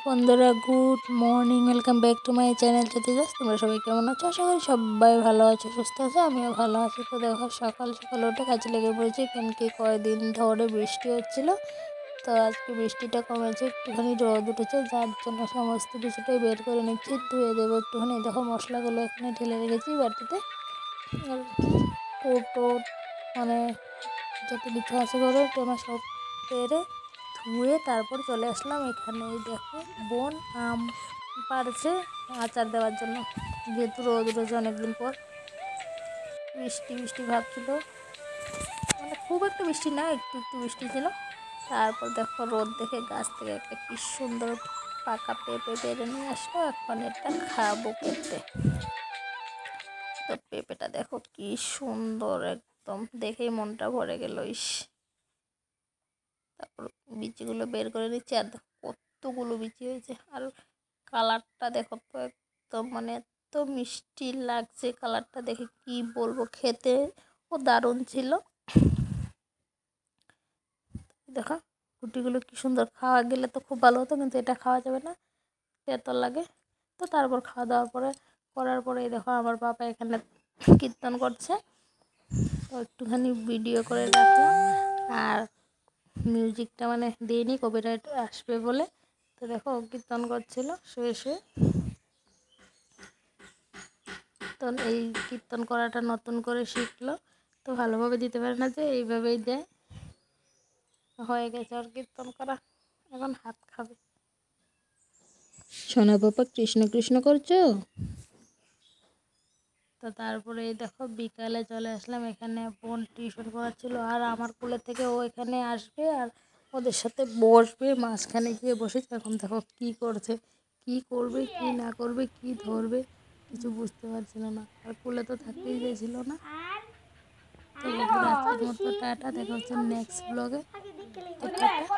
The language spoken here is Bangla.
বন্ধুরা, good morning, welcome back to my channel Jyotidas. তোমরা সবাই কেমন আছো? আশা করি সবাই ভালো আছো, সুস্থ আছো। আমিও ভালো আছি। তো দেখো, সকাল সকাল উঠে কাজে লেগে পড়েছি, কেন কি কয়েকদিন ধরে বৃষ্টি হচ্ছিল। তো আজকে বৃষ্টিটা কমেছে, একটুখানি রোদ উঠেছে, যার জন্য সমস্ত কিছুটাই বের করে নিচ্ছি, ধুয়ে দেবো একটুখানি। দেখো, মশলাগুলো এখানে ঢেলে রেখেছি বাটিতে। আর কৌটো মানে যত কিছু আছে করে টেমা সব পেরে ধুয়ে তারপর চলে আসলাম এখানে। এই দেখো, বোন আম পাড়ছে আচার দেওয়ার জন্য, যেহেতু রোদ উঠেছে অনেকদিন পর। বৃষ্টি বৃষ্টি ভাবছিল, মানে খুব একটা বৃষ্টি না, একটু একটু বৃষ্টি ছিল। তারপর দেখো, রোদ দেখে গাছ থেকে একটা কি সুন্দর পাকা পেঁপে পেরে নিয়ে আসলো। এখন এটা খাবো কেটে। তো পেঁপেটা দেখো কি সুন্দর, একদম দেখেই মনটা ভরে গেল। ইস, তারপর বিচিগুলো বের করে নিচ্ছি। আর দেখো কতগুলো বিচি হয়েছে, আর কালারটা দেখো তো, একদম মানে এত মিষ্টি লাগছে কালারটা দেখে, কি বলবো, খেতে ও দারুণ ছিল। দেখো গুটিগুলো কি সুন্দর, খাওয়া গেলে তো খুব ভালো হতো, কিন্তু এটা খাওয়া যাবে না, তেতো লাগে। তো তারপর খাওয়া দাওয়ার পরে করার পরেই দেখো আমার বাবা এখানে কীর্তন করছে। তো একটুখানি ভিডিও করে রাখলাম, আর মিউজিকটা মানে দিইনি, কপিরাইট আসবে বলে। তো দেখো, কীর্তন করছিল শুয়ে শুয়ে। তো এই কীর্তন করাটা নতুন করে শিখলো, তো ভালোভাবে দিতে পারে না, যে এইভাবেই দেয়। হয়ে গেছে আর কীর্তন করা, এখন হাত খাবে। সোনা বাবা কৃষ্ণ কৃষ্ণ করছো। তো তারপরে এই দেখো, বিকালে চলে আসলাম এখানে। বোন টিউশন করাচ্ছিল, আর আমার কোলে থেকে ও এখানে আসবে আর ওদের সাথে বসবে। মাঝখানে গিয়ে বসেছে। এখন দেখো কি করছে, কি করবে কি না করবে, কি ধরবে, কিছু বুঝতে পারছিল না। আর কোলে তো থাকতেই চাইছিল না। তো বন্ধুরা, আজকের মতো টাটা, দেখা হচ্ছে নেক্সট ব্লগে। তো টাটা।